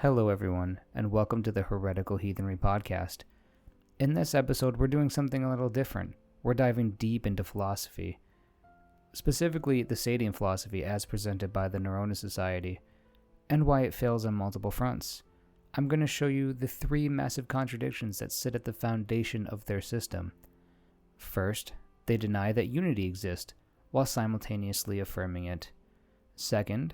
Hello, everyone, and welcome to the Heretical Heathenry podcast. In this episode, we're doing something a little different. We're diving deep into philosophy, specifically the Seðian philosophy as presented by the Norroena Society, and why it fails on multiple fronts. I'm going to show you the three massive contradictions that sit at the foundation of their system. First, they deny that unity exists, while simultaneously affirming it. Second,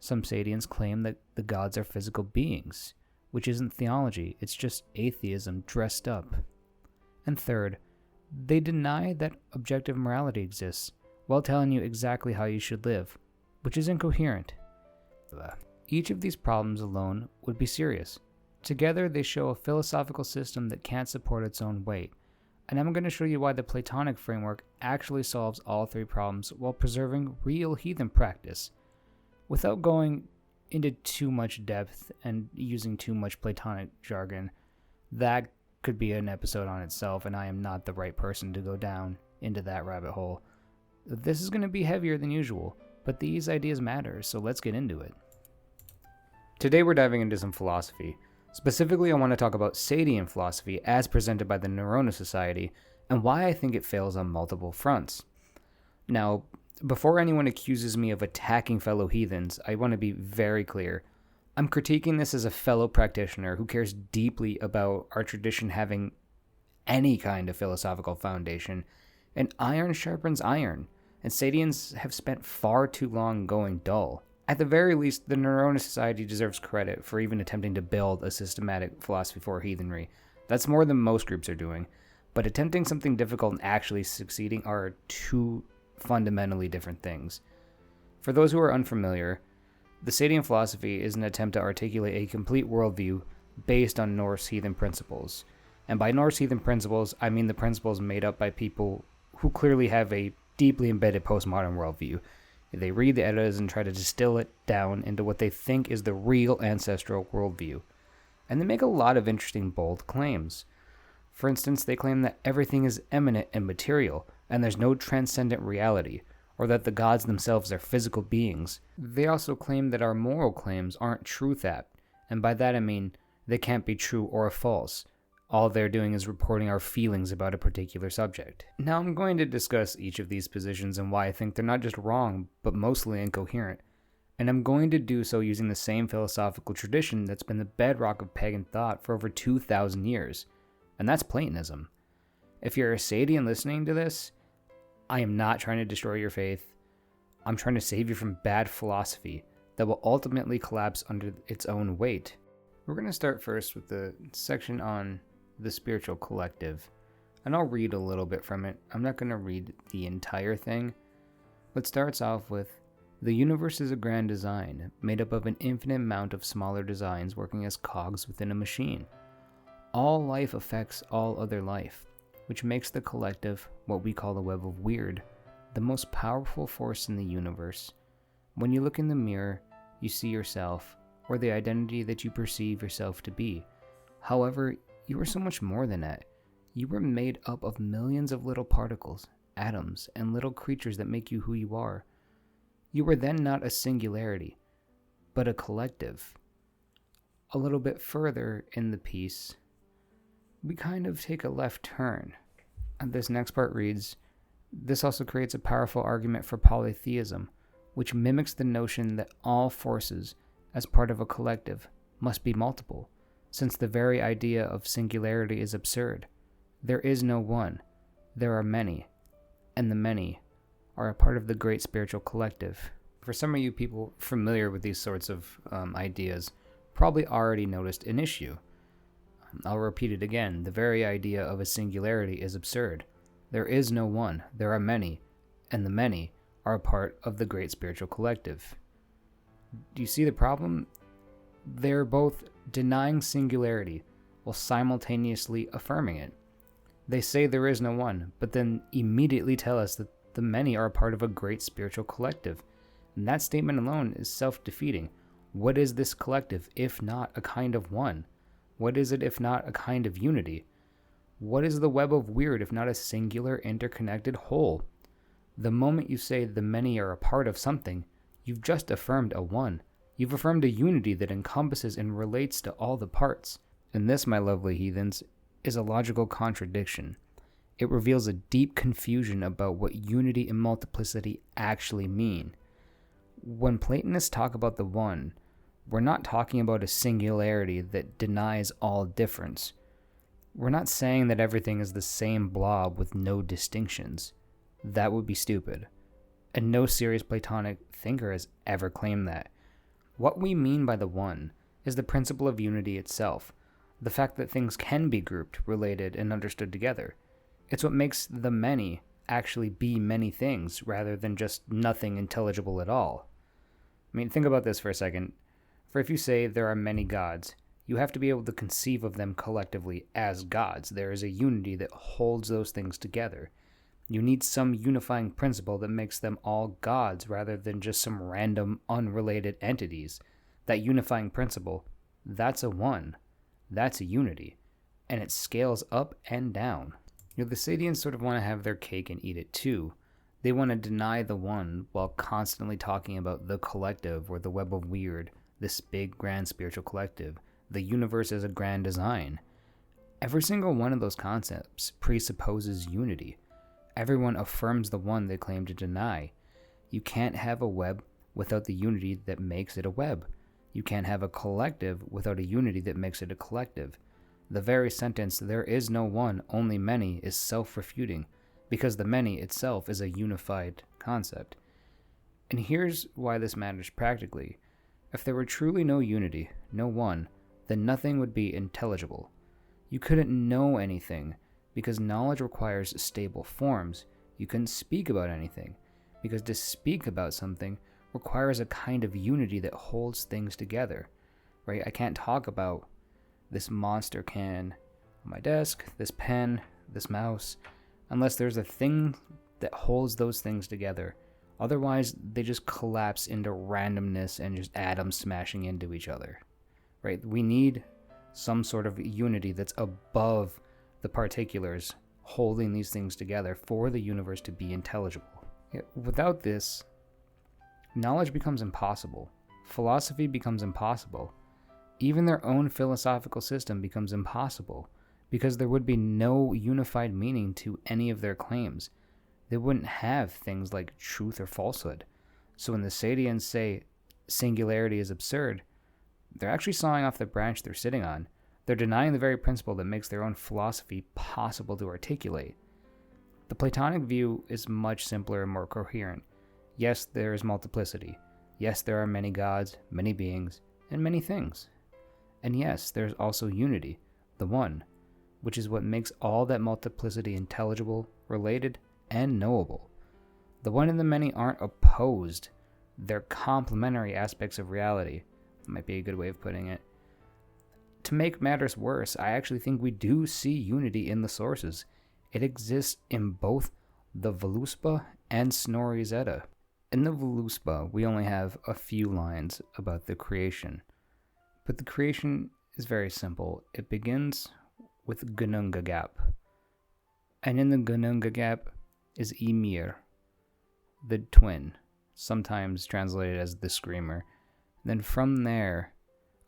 some Seðians claim that the gods are physical beings, which isn't theology, it's just atheism dressed up. And third, they deny that objective morality exists, while telling you exactly how you should live, which is incoherent. Each of these problems alone would be serious. Together, they show a philosophical system that can't support its own weight. And I'm going to show you why the Platonic framework actually solves all three problems while preserving real heathen practice. Without going into too much depth and using too much Platonic jargon, that could be an episode on itself, and I am not the right person to go down into that rabbit hole. This is going to be heavier than usual, but these ideas matter, so let's get into it. Today we're diving into some philosophy. Specifically, I want to talk about Seðian philosophy as presented by the Norroena Society, and why I think it fails on multiple fronts. Now, before anyone accuses me of attacking fellow heathens, I want to be very clear. I'm critiquing this as a fellow practitioner who cares deeply about our tradition having any kind of philosophical foundation, and iron sharpens iron, and Seðians have spent far too long going dull. At the very least, the Norroena Society deserves credit for even attempting to build a systematic philosophy for heathenry. That's more than most groups are doing, but attempting something difficult and actually succeeding are two fundamentally different things. For those who are unfamiliar, the Seðian philosophy is an attempt to articulate a complete worldview based on Norse heathen principles. And by Norse heathen principles, I mean the principles made up by people who clearly have a deeply embedded postmodern worldview. They read the Eddas and try to distill it down into what they think is the real ancestral worldview. And they make a lot of interesting, bold claims. For instance, they claim that everything is immanent and material, and there's no transcendent reality, or that the gods themselves are physical beings. They also claim that our moral claims aren't truth-apt, and by that I mean they can't be true or false. All they're doing is reporting our feelings about a particular subject. Now I'm going to discuss each of these positions and why I think they're not just wrong, but mostly incoherent. And I'm going to do so using the same philosophical tradition that's been the bedrock of pagan thought for over 2,000 years, and that's Platonism. If you're a Seðian listening to this, I am not trying to destroy your faith. I'm trying to save you from bad philosophy that will ultimately collapse under its own weight. We're going to start first with the section on the spiritual collective, and I'll read a little bit from it. I'm not going to read the entire thing. What starts off with, the universe is a grand design, made up of an infinite amount of smaller designs working as cogs within a machine. All life affects all other life, which makes the collective, what we call the web of weird, the most powerful force in the universe. When you look in the mirror, you see yourself, or the identity that you perceive yourself to be. However, you are so much more than that. You were made up of millions of little particles, atoms, and little creatures that make you who you are. You were then not a singularity, but a collective. A little bit further in the piece, we kind of take a left turn. And this next part reads, this also creates a powerful argument for polytheism, which mimics the notion that all forces, as part of a collective, must be multiple, since the very idea of singularity is absurd. There is no one, there are many, and the many are a part of the great spiritual collective. For some of you people familiar with these sorts of ideas, probably already noticed an issue. I'll repeat it again. The very idea of a singularity is absurd. There is no one, there are many, and the many are a part of the great spiritual collective. Do you see the problem? They're both denying singularity while simultaneously affirming it. They say there is no one, but then immediately tell us that the many are a part of a great spiritual collective. And that statement alone is self-defeating. What is this collective if not a kind of one? What is it if not a kind of unity? What is the web of weird if not a singular interconnected whole? The moment you say the many are a part of something, you've just affirmed a one. You've affirmed a unity that encompasses and relates to all the parts. And this, my lovely heathens, is a logical contradiction. It reveals a deep confusion about what unity and multiplicity actually mean. When Platonists talk about the one, we're not talking about a singularity that denies all difference. We're not saying that everything is the same blob with no distinctions. That would be stupid. And no serious Platonic thinker has ever claimed that. What we mean by the one is the principle of unity itself, the fact that things can be grouped, related, and understood together. It's what makes the many actually be many things rather than just nothing intelligible at all. I mean, think about this for a second. For if you say there are many gods, you have to be able to conceive of them collectively as gods. There is a unity that holds those things together. You need some unifying principle that makes them all gods rather than just some random, unrelated entities. That unifying principle, that's a one. That's a unity. And it scales up and down. The Seðians sort of want to have their cake and eat it too. They want to deny the one while constantly talking about the collective or the web of weird, this big, grand spiritual collective, the universe as a grand design. Every single one of those concepts presupposes unity. Everyone affirms the one they claim to deny. You can't have a web without the unity that makes it a web. You can't have a collective without a unity that makes it a collective. The very sentence, "there is no one, only many," is self-refuting, because the many itself is a unified concept. And here's why this matters practically. If there were truly no unity, no one, then nothing would be intelligible. You couldn't know anything, because knowledge requires stable forms. You couldn't speak about anything, because to speak about something requires a kind of unity that holds things together, right? I can't talk about this monster can on my desk, this pen, this mouse, unless there's a thing that holds those things together. Otherwise, they just collapse into randomness and just atoms smashing into each other, right? We need some sort of unity that's above the particulars holding these things together for the universe to be intelligible. Without this, knowledge becomes impossible. Philosophy becomes impossible. Even their own philosophical system becomes impossible because there would be no unified meaning to any of their claims. They wouldn't have things like truth or falsehood. So when the Seðians say singularity is absurd, they're actually sawing off the branch they're sitting on. They're denying the very principle that makes their own philosophy possible to articulate. The Platonic view is much simpler and more coherent. Yes, there is multiplicity. Yes, there are many gods, many beings, and many things. And yes, there's also unity, the one, which is what makes all that multiplicity intelligible, related, and knowable. The one and the many aren't opposed. They're complementary aspects of reality. That might be a good way of putting it. To make matters worse, I actually think we do see unity in the sources. It exists in both the Völuspá and Snorri's Edda. In the Völuspá, we only have a few lines about the creation. But the creation is very simple. It begins with Ginnungagap. And in the Ginnungagap is Ymir, the twin, sometimes translated as the screamer. Then from there,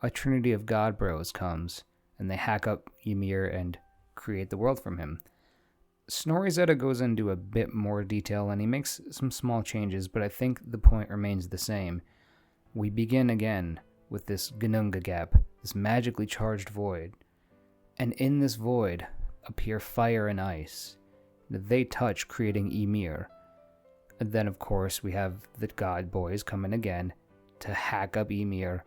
a trinity of god bros comes, and they hack up Ymir and create the world from him. Snorri's Edda goes into a bit more detail, and he makes some small changes, but I think the point remains the same. We begin again with this Ginnungagap, this magically charged void. And in this void appear fire and ice. They touch, creating Ymir. And then, of course, we have the god boys coming again to hack up Ymir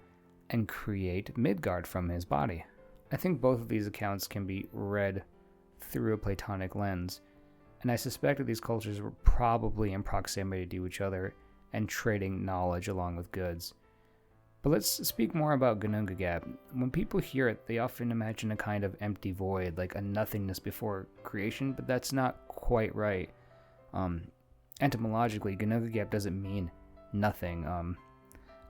and create Midgard from his body. I think both of these accounts can be read through a Platonic lens, and I suspect that these cultures were probably in proximity to each other and trading knowledge along with goods. But let's speak more about Ginnungagap. When people hear it, they often imagine a kind of empty void, like a nothingness before creation, but that's not quite right. Etymologically, Ginnungagap doesn't mean nothing.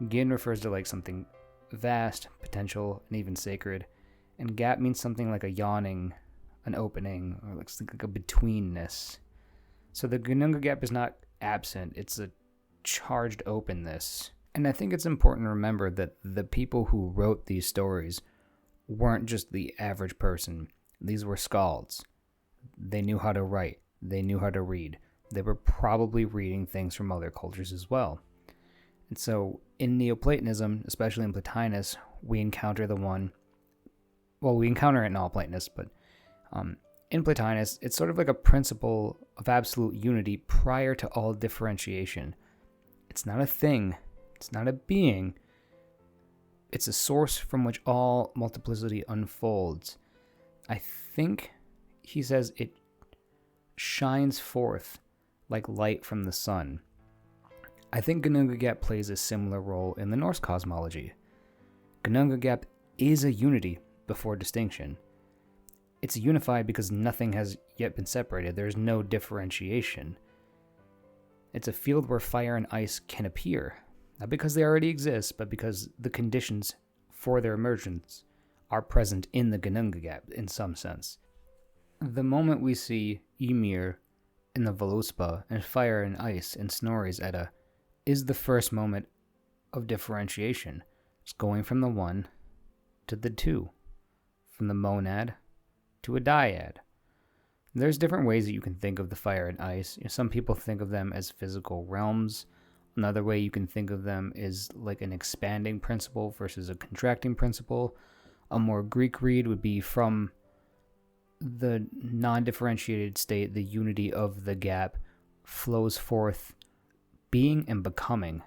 Gin refers to like something vast, potential, and even sacred, and gap means something like a yawning, an opening, or like a betweenness. So the Ginnungagap is not absent, it's a charged openness. And I think it's important to remember that the people who wrote these stories weren't just the average person. These were skalds. They knew how to write. They knew how to read. They were probably reading things from other cultures as well. And so in Neoplatonism, especially in Plotinus, we encounter we encounter it in all Platonists, but in Plotinus, it's sort of like a principle of absolute unity prior to all differentiation. It's not a thing. It's not a being. It's a source from which all multiplicity unfolds. I think he says it shines forth like light from the sun. I think Ginnungagap plays a similar role in the Norse cosmology. Ginnungagap is a unity before distinction. It's unified because nothing has yet been separated. There's no differentiation. It's a field where fire and ice can appear, not because they already exist, but because the conditions for their emergence are present in the Ginnungagap in some sense. The moment we see Ymir in the Völuspá and fire and ice in Snorri's Edda is the first moment of differentiation. It's going from the one to the two, from the monad to a dyad. There's different ways that you can think of the fire and ice. Some people think of them as physical realms. Another way you can think of them is like an expanding principle versus a contracting principle. A more Greek read would be from the non-differentiated state, the unity of the gap flows forth being and becoming.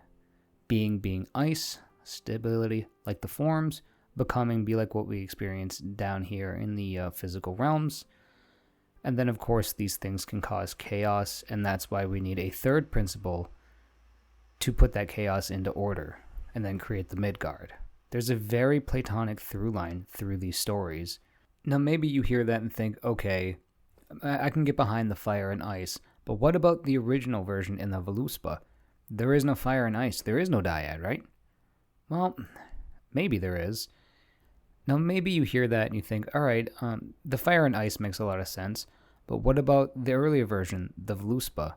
Being ice, stability like the forms, becoming be like what we experience down here in the physical realms. And then, of course, these things can cause chaos, and that's why we need a third principle to put that chaos into order and then create the Midgard. There's a very Platonic through line through these stories. Now, maybe you hear that and think, okay, I can get behind the fire and ice, but what about the original version in the Völuspá? There is no fire and ice. There is no dyad, right? Well, maybe there is. Now, maybe you hear that and you think, all right, the fire and ice makes a lot of sense, but what about the earlier version, the Völuspá?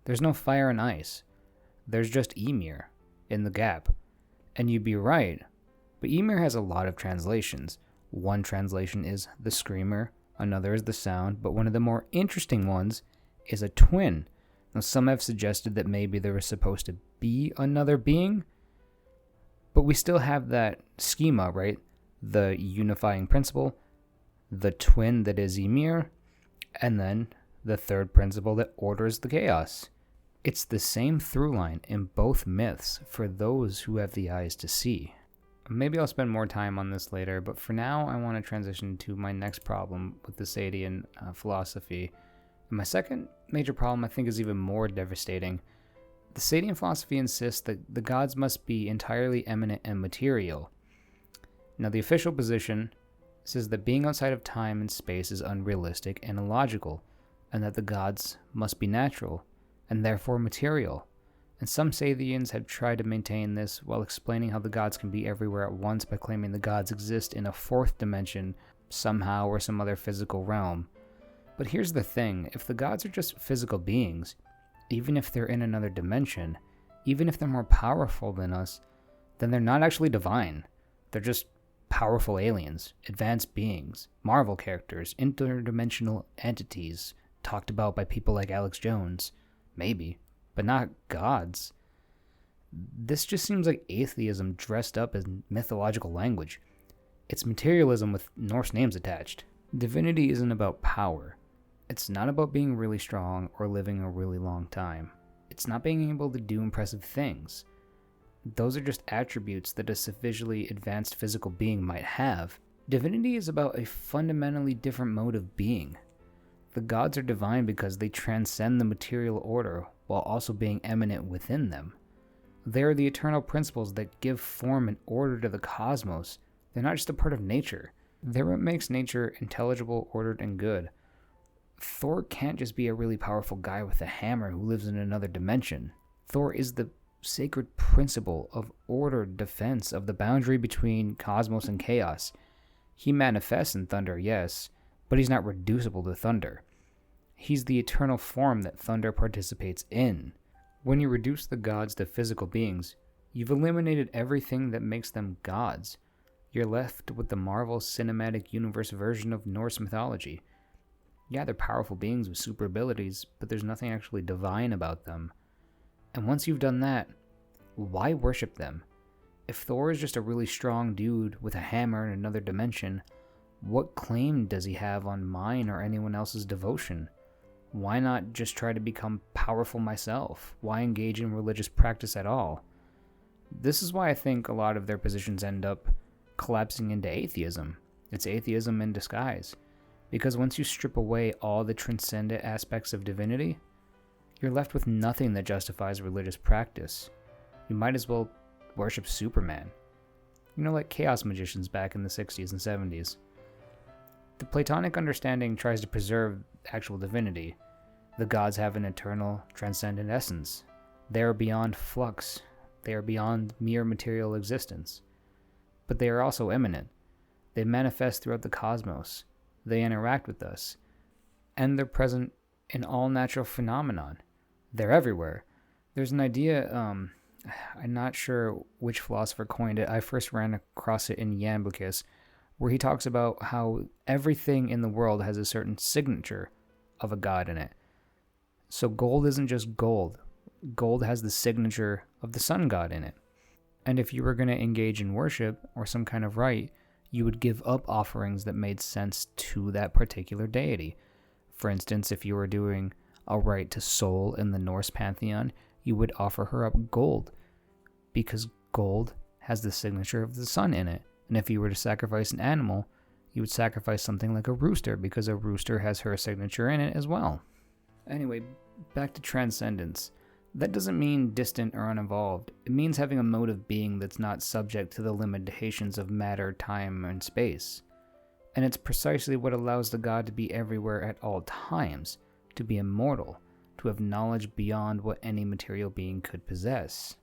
There's no fire and ice. There's just Ymir in the gap. And you'd be right, but Ymir has a lot of translations. One translation is the screamer, another is the sound, but one of the more interesting ones is a twin. Now, some have suggested that maybe there was supposed to be another being, but we still have that schema, right? The unifying principle, the twin that is Ymir, and then the third principle that orders the chaos. It's the same through line in both myths for those who have the eyes to see. Maybe I'll spend more time on this later, but for now I want to transition to my next problem with the Seðian philosophy. And my second major problem I think is even more devastating. The Seðian philosophy insists that the gods must be entirely immanent and material. Now, the official position says that being outside of time and space is unrealistic and illogical, and that the gods must be natural, and therefore material. And some Seðians have tried to maintain this while explaining how the gods can be everywhere at once by claiming the gods exist in a fourth dimension, somehow, or some other physical realm. But here's the thing, if the gods are just physical beings, even if they're in another dimension, even if they're more powerful than us, then they're not actually divine. They're just powerful aliens, advanced beings, Marvel characters, interdimensional entities, talked about by people like Alex Jones. Maybe, but not gods. This just seems like atheism dressed up as mythological language. It's materialism with Norse names attached. Divinity isn't about power. It's not about being really strong or living a really long time. It's not being able to do impressive things. Those are just attributes that a sufficiently advanced physical being might have. Divinity is about a fundamentally different mode of being. The gods are divine because they transcend the material order while also being immanent within them. They are the eternal principles that give form and order to the cosmos. They're not just a part of nature. They're what makes nature intelligible, ordered, and good. Thor can't just be a really powerful guy with a hammer who lives in another dimension. Thor is the sacred principle of ordered defense of the boundary between cosmos and chaos. He manifests in thunder, yes, but he's not reducible to thunder. He's the eternal form that thunder participates in. When you reduce the gods to physical beings, You've eliminated everything that makes them gods. You're left with the Marvel Cinematic Universe version of Norse mythology. Yeah, they're powerful beings with super abilities, but there's nothing actually divine about them. And once you've done that, why worship them? If Thor is just a really strong dude with a hammer in another dimension, what claim does he have on mine or anyone else's devotion? Why not just try to become powerful myself? Why engage in religious practice at all? This is why I think a lot of their positions end up collapsing into atheism. It's atheism in disguise. Because once you strip away all the transcendent aspects of divinity, you're left with nothing that justifies religious practice. You might as well worship Superman. Like chaos magicians back in the 60s and 70s. The Platonic understanding tries to preserve actual divinity. The gods have an eternal, transcendent essence. They are beyond flux. They are beyond mere material existence. But they are also immanent. They manifest throughout the cosmos. They interact with us. And they're present in all natural phenomenon. They're everywhere. There's an idea, I'm not sure which philosopher coined it. I first ran across it in Iamblichus, where he talks about how everything in the world has a certain signature of a god in it. So gold isn't just gold. Gold has the signature of the sun god in it. And if you were going to engage in worship or some kind of rite, you would give up offerings that made sense to that particular deity. For instance, if you were doing a rite to Sol in the Norse pantheon, you would offer her up gold, because gold has the signature of the sun in it. And if you were to sacrifice an animal, you would sacrifice something like a rooster, because a rooster has her signature in it as well. Anyway, back to transcendence. That doesn't mean distant or uninvolved. It means having a mode of being that's not subject to the limitations of matter, time, and space. And it's precisely what allows the god to be everywhere at all times, to be immortal, to have knowledge beyond what any material being could possess.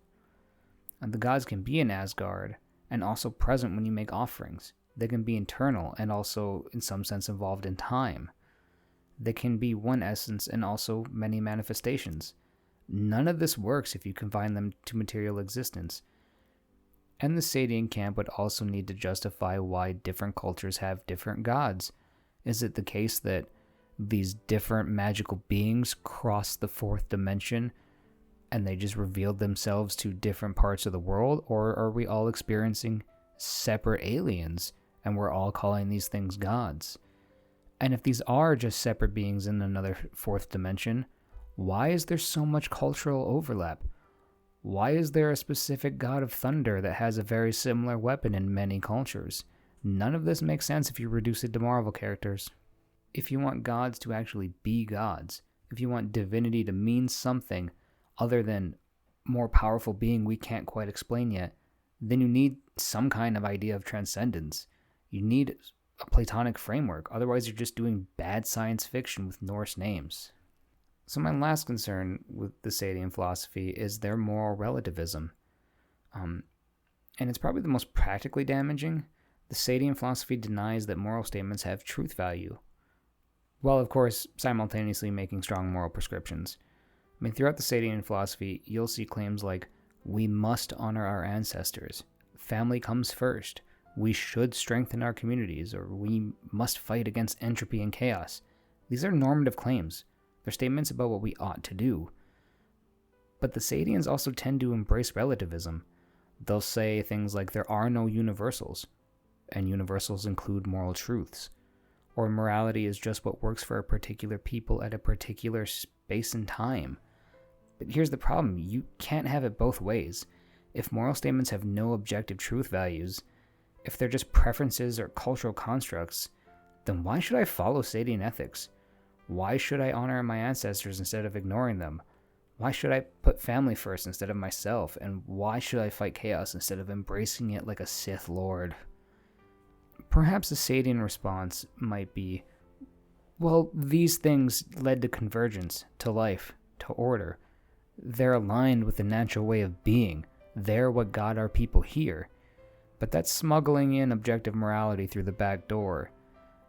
And the gods can be in Asgard, and also present when you make offerings. They can be internal, and also, in some sense, involved in time. They can be one essence, and also many manifestations. None of this works if you confine them to material existence. And the Seðian camp would also need to justify why different cultures have different gods. Is it the case that these different magical beings cross the fourth dimension and they just revealed themselves to different parts of the world? Or are we all experiencing separate aliens and we're all calling these things gods? And if these are just separate beings in another fourth dimension, why is there so much cultural overlap? Why is there a specific god of thunder that has a very similar weapon in many cultures? None of this makes sense if you reduce it to Marvel characters. If you want gods to actually be gods, if you want divinity to mean something other than more powerful being we can't quite explain yet, then you need some kind of idea of transcendence. You need a Platonic framework, otherwise you're just doing bad science fiction with Norse names. So my last concern with the Seðian philosophy is their moral relativism. And it's probably the most practically damaging. The Seðian philosophy denies that moral statements have truth value, while of course simultaneously making strong moral prescriptions. Throughout the Seðian philosophy, you'll see claims like, we must honor our ancestors, family comes first, we should strengthen our communities, or we must fight against entropy and chaos. These are normative claims. They're statements about what we ought to do. But the Seðians also tend to embrace relativism. They'll say things like there are no universals, and universals include moral truths, or morality is just what works for a particular people at a particular space and time. But here's the problem, you can't have it both ways. If moral statements have no objective truth values, if they're just preferences or cultural constructs, then why should I follow Seðian ethics? Why should I honor my ancestors instead of ignoring them? Why should I put family first instead of myself? And why should I fight chaos instead of embracing it like a Sith Lord? Perhaps the Seðian response might be, well, these things led to convergence, to life, to order. They're aligned with the natural way of being. They're what got our people here. But that's smuggling in objective morality through the back door.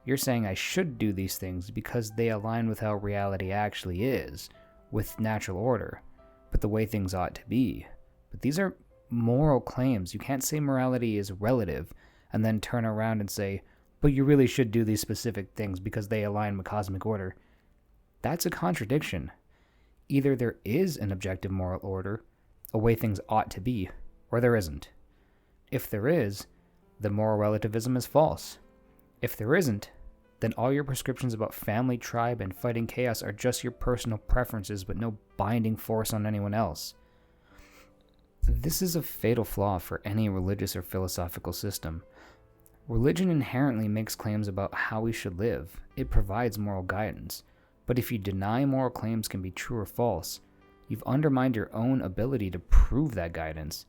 You're saying I should do these things because they align with how reality actually is, with natural order, but the way things ought to be. But these are moral claims. You can't say morality is relative and then turn around and say, but you really should do these specific things because they align with cosmic order. That's a contradiction. Either there is an objective moral order, a way things ought to be, or there isn't. If there is, then moral relativism is false. If there isn't, then all your prescriptions about family, tribe, and fighting chaos are just your personal preferences with no binding force on anyone else. This is a fatal flaw for any religious or philosophical system. Religion inherently makes claims about how we should live. It provides moral guidance. But if you deny moral claims can be true or false, you've undermined your own ability to prove that guidance.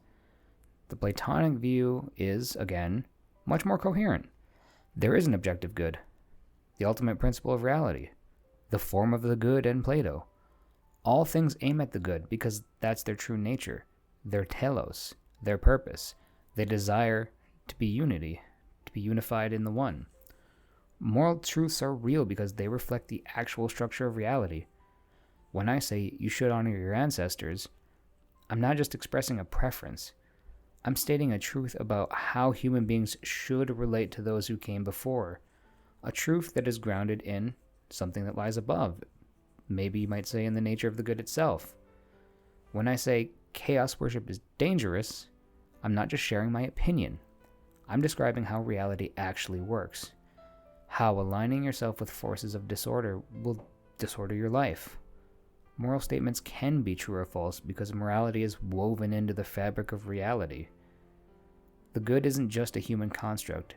The Platonic view is, again, much more coherent. There is an objective good, the ultimate principle of reality, the form of the good in Plato. All things aim at the good because that's their true nature, their telos, their purpose. They desire to be unity, to be unified in the one. Moral truths are real because they reflect the actual structure of reality. When I say you should honor your ancestors, I'm not just expressing a preference. I'm stating a truth about how human beings should relate to those who came before. A truth that is grounded in something that lies above. Maybe you might say in the nature of the good itself. When I say chaos worship is dangerous, I'm not just sharing my opinion. I'm describing how reality actually works. How aligning yourself with forces of disorder will disorder your life. Moral statements can be true or false because morality is woven into the fabric of reality. The good isn't just a human construct.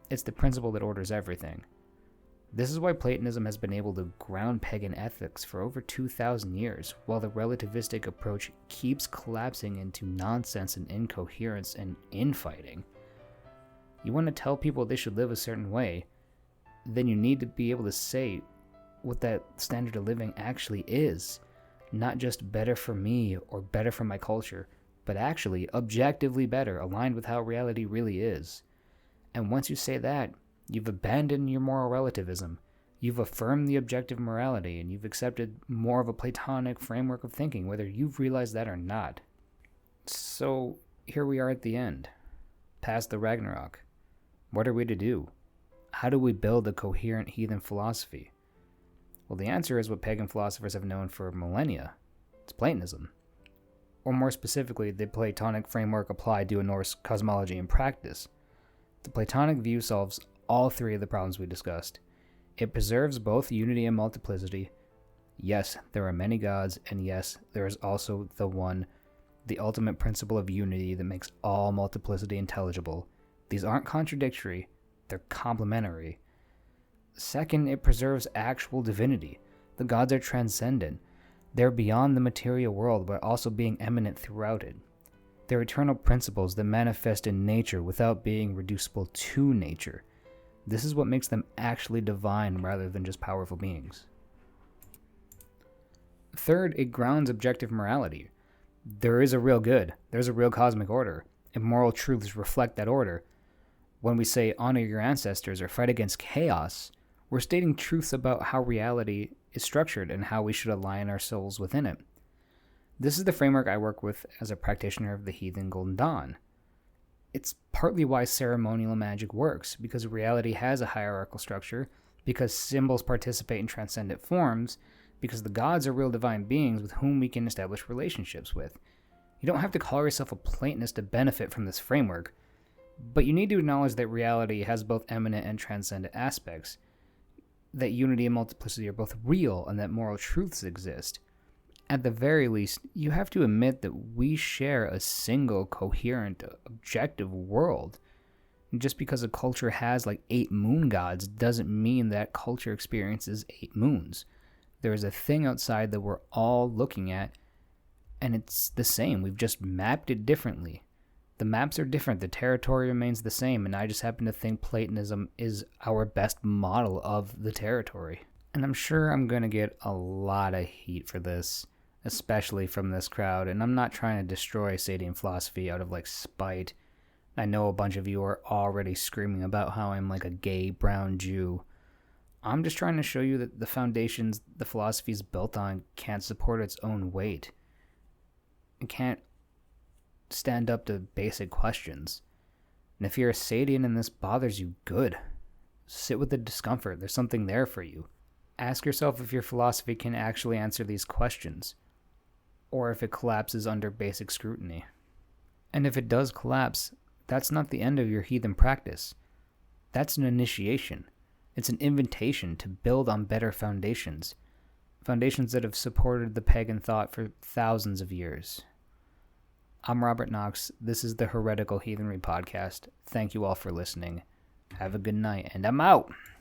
It's the principle that orders everything. This is why Platonism has been able to ground pagan ethics for over 2,000 years, while the relativistic approach keeps collapsing into nonsense and incoherence and infighting. You want to tell people they should live a certain way, then you need to be able to say what that standard of living actually is. Not just better for me or better for my culture, but actually objectively better, aligned with how reality really is. And once you say that, you've abandoned your moral relativism. You've affirmed the objective morality, and you've accepted more of a Platonic framework of thinking, whether you've realized that or not. So here we are at the end, past the Ragnarok. What are we to do? How do we build a coherent heathen philosophy? Well, the answer is what pagan philosophers have known for millennia. It's Platonism. Or more specifically, the Platonic framework applied to a Norse cosmology and practice. The Platonic view solves all three of the problems we discussed. It preserves both unity and multiplicity. Yes, there are many gods, and yes, there is also the one, the ultimate principle of unity that makes all multiplicity intelligible. These aren't contradictory, they're complementary. Second, it preserves actual divinity. The gods are transcendent. They're beyond the material world, but also being eminent throughout it. They're eternal principles that manifest in nature without being reducible to nature. This is what makes them actually divine rather than just powerful beings. Third, it grounds objective morality. There is a real good. There's a real cosmic order, and moral truths reflect that order. When we say honor your ancestors or fight against chaos, we're stating truths about how reality is structured and how we should align our souls within it. This is the framework I work with as a practitioner of the Heathen Golden Dawn. It's partly why ceremonial magic works, because reality has a hierarchical structure, because symbols participate in transcendent forms, because the gods are real divine beings with whom we can establish relationships with. You don't have to call yourself a Platonist to benefit from this framework, but you need to acknowledge that reality has both eminent and transcendent aspects, that unity and multiplicity are both real, and that moral truths exist. At the very least, you have to admit that we share a single, coherent, objective world. And just because a culture has like 8 moon gods doesn't mean that culture experiences 8 moons. There is a thing outside that we're all looking at, and it's the same. We've just mapped it differently. The maps are different, the territory remains the same, and I just happen to think Platonism is our best model of the territory. And I'm sure I'm going to get a lot of heat for this, especially from this crowd, and I'm not trying to destroy Seðian philosophy out of like spite. I know a bunch of you are already screaming about how I'm like a gay brown Jew. I'm just trying to show you that the foundations the philosophy is built on can't support its own weight. It can't stand up to basic questions. And if you're a Seðian and this bothers you, good. Sit with the discomfort. There's something there for you. Ask yourself if your philosophy can actually answer these questions, or if it collapses under basic scrutiny. And if it does collapse, that's not the end of your heathen practice. That's an initiation. It's an invitation to build on better foundations. Foundations that have supported the pagan thought for thousands of years. I'm Robert Knox. This is the Heretical Heathenry Podcast. Thank you all for listening. Have a good night, and I'm out.